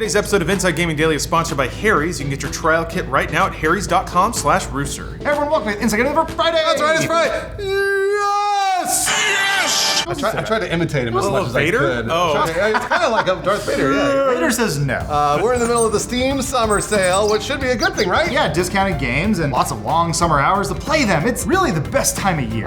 Today's episode of Inside Gaming Daily is sponsored by Harry's. You can get your trial kit right now at harrys.com/rooster. Hey everyone, welcome to Inside Gaming for Friday! That's right, it's Friday! Yes! Yes! I tried to imitate him as much as Vader? I could. Oh. It's kind of like a Darth Vader, yeah. Vader says no. We're in the middle of the Steam Summer Sale, which should be a good thing, right? Yeah, discounted games and lots of long summer hours to play them. It's really the best time of year.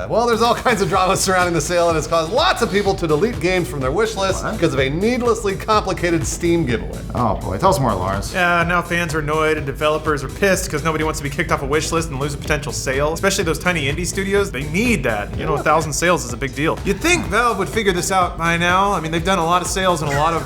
Well, there's all kinds of drama surrounding the sale, and it's caused lots of people to delete games from their wish list because of a needlessly complicated Steam giveaway. Oh boy, tell us more, Lawrence. Yeah, now fans are annoyed and developers are pissed because nobody wants to be kicked off a wish list and lose a potential sale. Especially those tiny indie studios, they need that. You know, 1,000 sales is a big deal. You'd think Valve would figure this out by now. I mean, they've done a lot of sales and a lot of,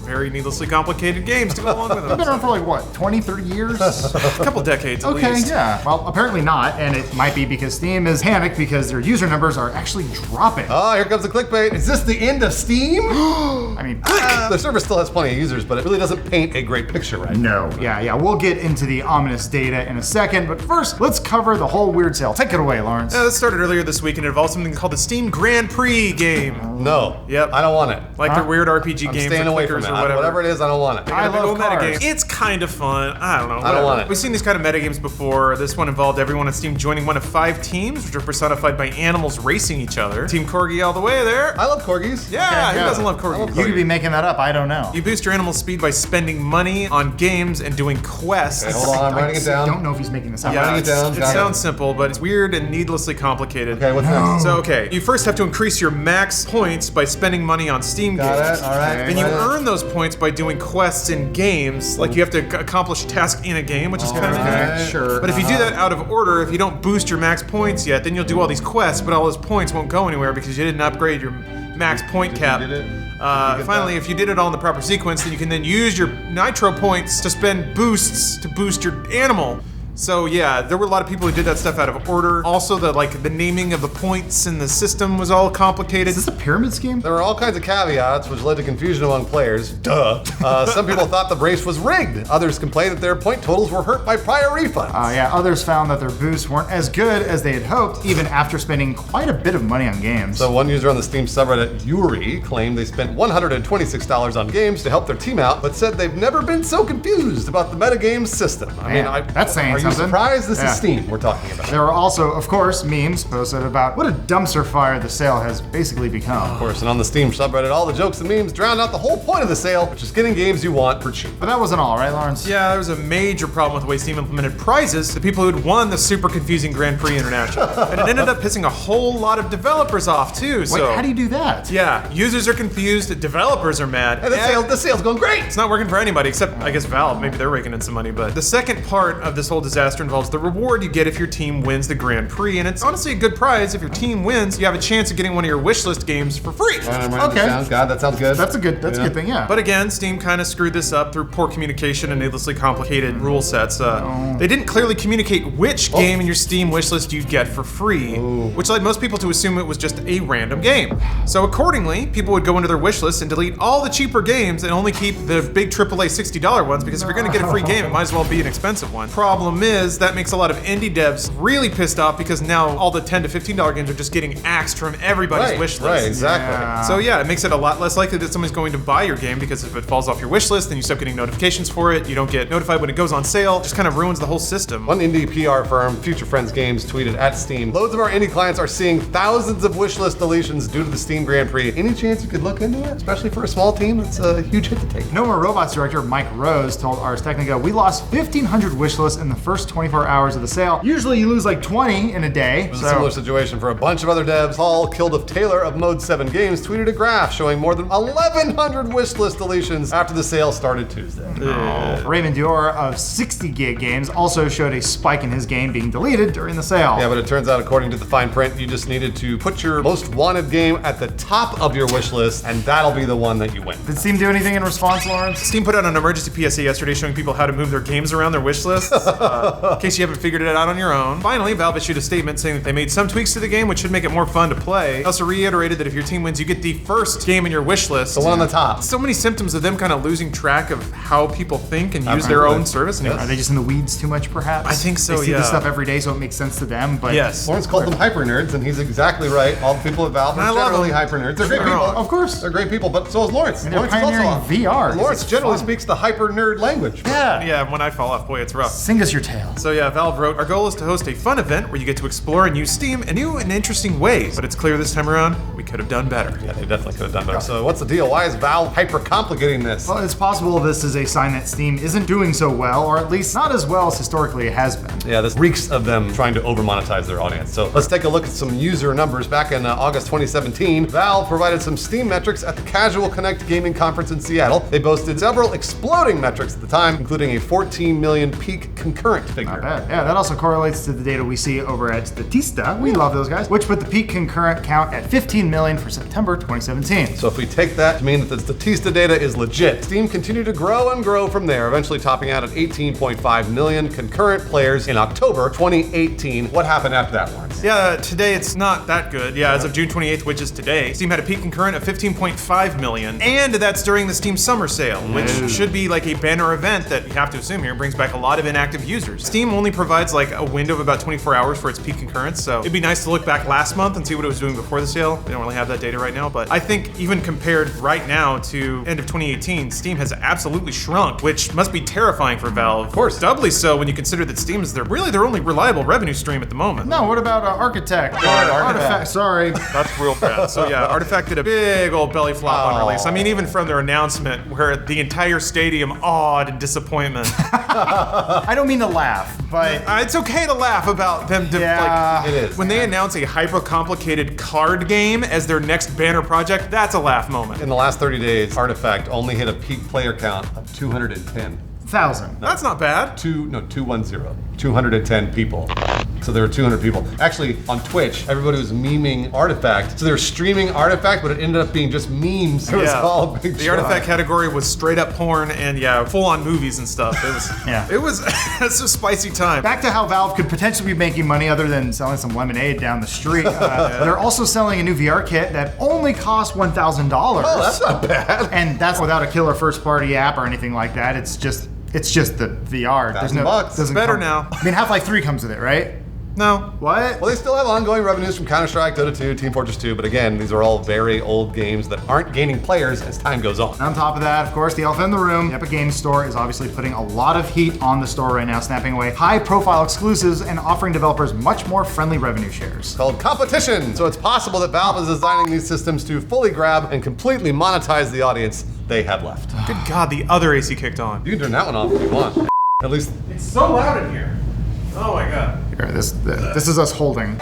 very needlessly complicated games to go along with them. They've been around for like, what, 20, 30 years? A couple decades at least. Yeah. Well, apparently not, and it might be because Steam is panicked because their user numbers are actually dropping. Oh, here comes the clickbait. Is this the end of Steam? I mean, The service still has plenty of users, but it really doesn't paint a great picture right now. no. Yeah. We'll get into the ominous data in a second, but first, let's cover the whole weird sale. Take it away, Lawrence. This started earlier this week and it involved something called the Steam Grand Prix game. No. Yep. I don't want it. Like their weird RPG I'm games staying or away from clickers it. or whatever. Whatever it is, I don't want it. I love Big old cars. metagame. It's kind of fun. I don't know. I don't want it. We've seen these kind of metagames before. This one involved everyone on Steam joining one of 5 teams, which are personified by animals racing each other. Team Corgi all the way there. I love corgis. Yeah, Okay, who yeah. doesn't love corgis? You could be making that up. I don't know. You boost your animal's speed by spending money on games and doing quests. Okay, hold on, I'm writing it down. I don't know if he's making this up. Yeah, writing it down. it Got it. sounds simple, but it's weird and needlessly complicated. Okay, what's next? So, you first have to increase your max points by spending money on Steam Got games. it, all right. Then you earn those points by doing quests in games. Like you have to accomplish a task in a game, which is kind of Okay. Sure. But if you do that out of order, if you don't boost your max points yet, then you'll do all these quests, but all those points won't go anywhere because you didn't upgrade your max point cap. You did it? Finally, if you did it all in the proper sequence, then you can then use your nitro points to spend boosts to boost your animal. So yeah, there were a lot of people who did that stuff out of order. Also, the naming of the points in the system was all complicated. Is this a pyramid scheme? There were all kinds of caveats, which led to confusion among players. Duh. Some people thought the race was rigged. Others complained that their point totals were hurt by prior refunds. Others found that their boosts weren't as good as they had hoped, even after spending quite a bit of money on games. So one user on the Steam subreddit, Yuri, claimed they spent $126 on games to help their team out, but said they've never been so confused about the metagame system. That's saying Are you something. surprised? This Yeah. is Steam we're talking about. There were also, of course, memes posted about what a dumpster fire the sale has basically become. Of course, and on the Steam subreddit, all the jokes and memes drowned out the whole point of the sale, which is getting games you want for cheap. But that wasn't all, right, Lawrence? Yeah, there was a major problem with the way Steam implemented prizes. The people who'd won the super confusing Grand Prix International. And it ended up pissing a whole lot of developers off too. Wait, So how do you do that? yeah, users are confused, developers are mad. And the sale's going great! It's not working for anybody except, I guess, Valve. Maybe they're raking in some money. But the second part of this whole disaster involves the reward you get if your team wins the Grand Prix. And it's honestly a good prize. If your team wins, you have a chance of getting one of your wishlist games for free. Okay. God, that sounds good. That's a good thing, yeah. But again, Steam kind of screwed this up through poor communication and needlessly complicated rule sets. They didn't clearly communicate which game in your Steam wishlist you'd get for free, which led most people to assume it was just a random game. So accordingly, people would go into their wishlist and delete all the cheaper games and only keep the big AAA $60 ones, because if you're going to get a free game, it might as well be an expensive one. Problem is, that makes a lot of indie devs really pissed off because now all the $10 to $15 games are just getting axed from everybody's wish list. Right, exactly. Yeah. So yeah, it makes it a lot less likely that someone's going to buy your game, because if it falls off your wish list, then you stop getting notifications for it. You don't get notified when it goes on sale. It just kind of ruins the whole system. One indie PR firm, Future Friends Games, tweeted at Steam, "Loads of our indie clients are seeing thousands of wishlist deletions due to the Steam Grand Prix. Any chance you could look into it? Especially for a small team, it's a huge hit to take." No More Robots director Mike Rose told Ars Technica, "We lost 1,500 wish lists in the first 24 hours of the sale. Usually you lose like 20 in a day." It was a similar situation for a bunch of other devs. Paul Kilduff Taylor of Mode 7 Games tweeted a graph showing more than 1,100 wishlist deletions after the sale started Tuesday. Raymond Dior of 60 Gig Games also showed a spike in his game being deleted during the sale. Yeah, but it turns out, according to the fine print, you just needed to put your most wanted game at the top of your wish list, and that'll be the one that you win. Did Steam do anything in response, Lawrence? Steam put out an emergency PSA yesterday showing people how to move their games around their wish lists. in case you haven't figured it out on your own. Finally, Valve issued a statement saying that they made some tweaks to the game which should make it more fun to play. They also reiterated that if your team wins, you get the first game in your wish list. The one on the top. So many symptoms of them kind of losing track of how people think and use their own service. Anyway. Are they just in the weeds too much, perhaps? I think so, They see yeah. this stuff every day, so it makes sense to them, but... Yes. Lawrence called them hyper nerds, and he's exactly right. All the people at Valve I are love generally them. hyper nerds. They're great They're people. wrong. Of course. They're great people, but so is Lawrence. And they're Lawrence is also pioneering VR, 'cause Lawrence it's generally fun. speaks the hyper nerd language. Yeah, when I fall off, boy, it's rough. Sing us your tale. So yeah, Valve wrote, our goal is to host a fun event where you get to explore and use Steam in new and interesting ways. But it's clear this time around, we could have done better. Yeah, they definitely could have done better. So what's the deal? Why is Valve hyper complicating this? Well, it's possible this is a sign that Steam isn't doing so well, or at least not as well as historically it has been. Yeah, this reeks of them trying to over monetize their audience. So let's take a look at some user numbers. Back in August 2017, Valve provided some Steam metrics at the Casual Connect Gaming Conference in Seattle. They boasted several exploding metrics at the time, including a 14 million peak concurrent figure. Not bad. Yeah, that also correlates to the data we see over at Statista. We love those guys, which put the peak concurrent count at 15 million for September 2017. So if we take that to mean that the Statista data is legit, Steam continued to grow and grow from there, eventually topping out at 18.5 million concurrent players in October 2018. What happened after that, Lawrence? Yeah, today it's not that good. Yeah, as of June 28th, which is today, Steam had a peak concurrent of 15.5 million, and that's during the Steam Summer Sale, which should be like a banner event that you have to assume here brings back a lot of inactive users. Steam only provides like a window of about 24 hours for its peak concurrence, so it'd be nice to look back last month and see what it was doing before the sale. We don't really have that data right now, but I think even compared right now to end of 2018, Steam has absolutely shrunk, which must be terrifying for Valve. Of course. Doubly so when you consider that Steam is their only reliable revenue stream at the moment. No, what about Architect? Artifact, sorry. That's real bad. So yeah, Artifact did a big old belly flop on release. I mean, even from their announcement, where the entire stadium awed in disappointment. I don't mean to laugh, but It's okay to laugh about them. Yeah. It is. When they announce a hyper-complicated card game as their next banner project, that's a laugh moment. In the last 30 days, Artifact only hit a peak player count of 210. 1,000. That's not bad. 210. 210 people. So there were 200 people. Actually, on Twitch, everybody was memeing Artifact. So they were streaming Artifact, but it ended up being just memes. It was all a big The show. Artifact category was straight up porn and yeah, full on movies and stuff. It was Yeah. It was it's a spicy time. Back to how Valve could potentially be making money other than selling some lemonade down the street. They're also selling a new VR kit that only costs $1,000. Oh, that's not bad. And that's without a killer first-party app or anything like that. It's just the VR. $1,000. Doesn't Better come- now. I mean, Half-Life 3 comes with it, right? No. What? Well, they still have ongoing revenues from Counter-Strike, Dota 2, Team Fortress 2, but again, these are all very old games that aren't gaining players as time goes on. On top of that, of course, the elephant in the room, the Epic Games Store is obviously putting a lot of heat on the store right now, snapping away high-profile exclusives and offering developers much more friendly revenue shares. Called competition. So it's possible that Valve is designing these systems to fully grab and completely monetize the audience they have left. Good God, the other AC kicked on. You can turn that one off if you want. At least It's so loud in here. Oh my God. Here, this is us holding.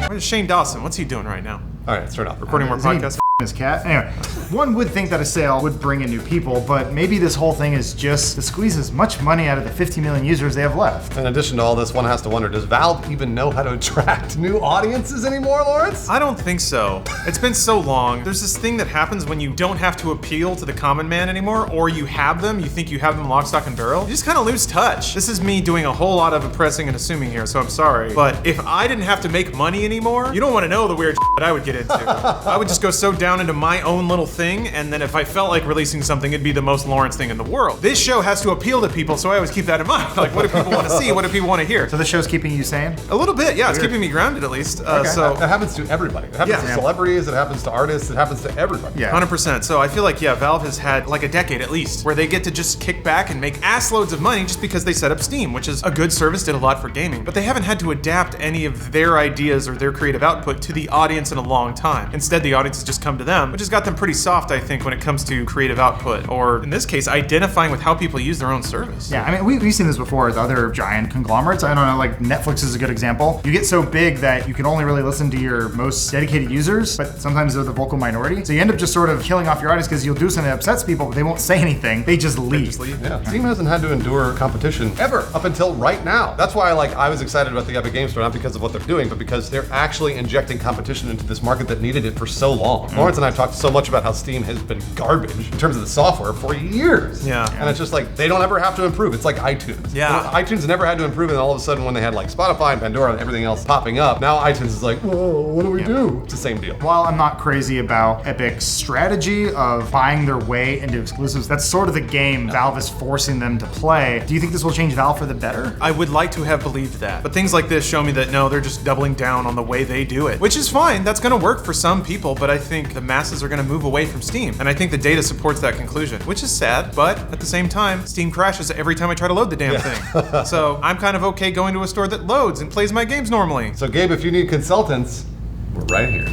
Where's Shane Dawson? What's he doing right now? all right, let's turn it off. Recording more Isn't he podcasts. his cat? Anyway, one would think that a sale would bring in new people, but maybe this whole thing is just to squeeze as much money out of the 50 million users they have left. In addition to all this, one has to wonder, does Valve even know how to attract new audiences anymore, Lawrence? I don't think so. It's been so long. There's this thing that happens when you don't have to appeal to the common man anymore, or you have them, you think you have them lock, stock, and barrel. You just kind of lose touch. This is me doing a whole lot of oppressing and assuming here, so I'm sorry. But if I didn't have to make money anymore, you don't want to know the weird that I would get into. I would just go so down into my own little thing, and then if I felt like releasing something, it'd be the most Lawrence thing in the world. This show has to appeal to people, so I always keep that in mind. Like, what do people want to see? What do people want to hear? So the show's keeping you sane? A little bit, yeah. It's keeping me grounded at least. So. That happens to everybody. It happens to Yeah. celebrities, it happens to artists, it happens to everybody. Yeah. 100%. So I feel like, yeah, Valve has had like a decade at least where they get to just kick back and make ass loads of money just because they set up Steam, which is a good service, did a lot for gaming. But they haven't had to adapt any of their ideas or their creative output to the audience in a long time. Instead, the audience has just come to them, which has got them pretty soft, I think, when it comes to creative output, or in this case, identifying with how people use their own service. Yeah, I mean, we've seen this before with other giant conglomerates. I don't know, like Netflix is a good example. You get so big that you can only really listen to your most dedicated users, but sometimes they're the vocal minority. So you end up just sort of killing off your audience because you'll do something that upsets people, but they won't say anything. They just leave. Yeah, Steam hasn't had to endure competition ever up until right now. That's why I was excited about the Epic Games Store, not because of what they're doing, but because they're actually injecting competition into this market that needed it for so long. Lawrence and I have talked so much about how Steam has been garbage in terms of the software for years. Yeah. And it's just like, they don't ever have to improve. It's like iTunes. Yeah. iTunes never had to improve, and all of a sudden when they had like Spotify and Pandora and everything else popping up, now iTunes is like, whoa, what do we do? It's the same deal. While I'm not crazy about Epic's strategy of buying their way into exclusives, that's sort of the game Valve is forcing them to play. Do you think this will change Valve for the better? I would like to have believed that. But things like this show me that no, they're just doubling down on the way they do it. Which is fine, that's gonna work for some people, but I think the masses are gonna move away from Steam. And I think the data supports that conclusion, which is sad, but at the same time, Steam crashes every time I try to load the damn thing. So I'm kind of okay going to a store that loads and plays my games normally. So Gabe, if you need consultants, we're right here.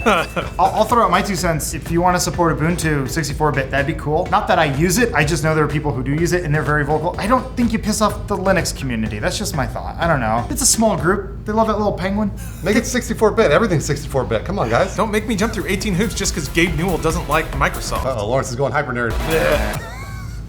I'll throw out my 2 cents. If you want to support Ubuntu 64-bit, that'd be cool. Not that I use it, I just know there are people who do use it and they're very vocal. I don't think you piss off the Linux community. That's just my thought. I don't know. It's a small group. They love that little penguin. Make it 64-bit. Everything's 64-bit. Come on, guys. Don't make me jump through 18 hoops just because Gabe Newell doesn't like Microsoft. Uh-oh, Lawrence is going hyper nerd.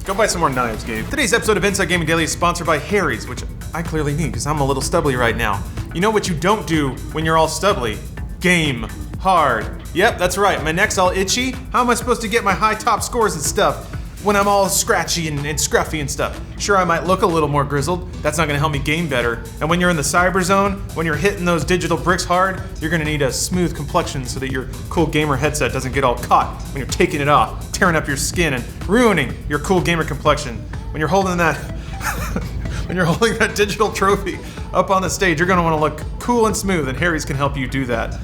Go buy some more knives, Gabe. Today's episode of Inside Gaming Daily is sponsored by Harry's, which I clearly need because I'm a little stubbly right now. You know what you don't do when you're all stubbly? Game hard. Yep, that's right. My neck's all itchy. How am I supposed to get my high top scores and stuff when I'm all scratchy and scruffy and stuff? Sure, I might look a little more grizzled. That's not gonna help me game better. And when you're in the cyber zone, when you're hitting those digital bricks hard, you're gonna need a smooth complexion so that your cool gamer headset doesn't get all caught when you're taking it off, tearing up your skin and ruining your cool gamer complexion. When you're holding that when you're holding that digital trophy up on the stage, you're gonna wanna look cool and smooth, and Harry's can help you do that.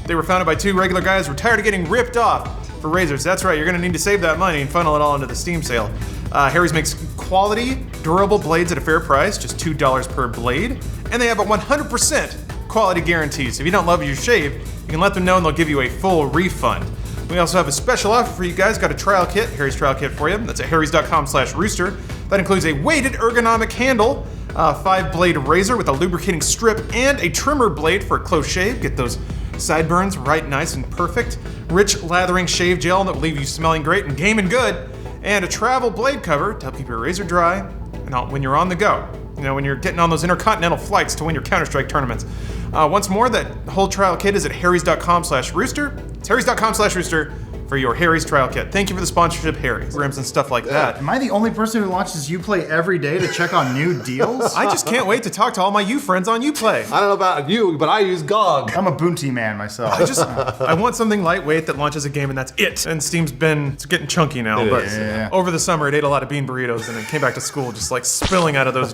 They were founded by 2 regular guys who were tired of getting ripped off for razors. That's right, you're gonna need to save that money and funnel it all into the Steam sale. Harry's makes quality, durable blades at a fair price, just $2 per blade, and they have a 100% quality guarantee. So if you don't love your shave, you can let them know and they'll give you a full refund. We also have a special offer for you guys. Got a trial kit, Harry's trial kit for you. That's at harrys.com/rooster. That includes a weighted ergonomic handle, 5-blade razor with a lubricating strip, and a trimmer blade for a close shave. Get those sideburns right nice and perfect. Rich lathering shave gel that will leave you smelling great and gaming good. And a travel blade cover to help keep your razor dry and when you're on the go. You know, when you're getting on those intercontinental flights to win your Counter-Strike tournaments. Once more, that whole trial kit is at harrys.com/rooster. It's harrys.com/rooster for your Harry's trial kit. Thank you for the sponsorship, Harry's. Rims and stuff like that. Am I the only person who launches Uplay every day to check on new deals? I just can't wait to talk to all my U friends on Uplay. I don't know about you, but I use GOG. I'm a Boonty man myself. I want something lightweight that launches a game and that's it. And Steam's it's getting chunky now, but is, yeah. over the summer it ate a lot of bean burritos and it came back to school just like spilling out of those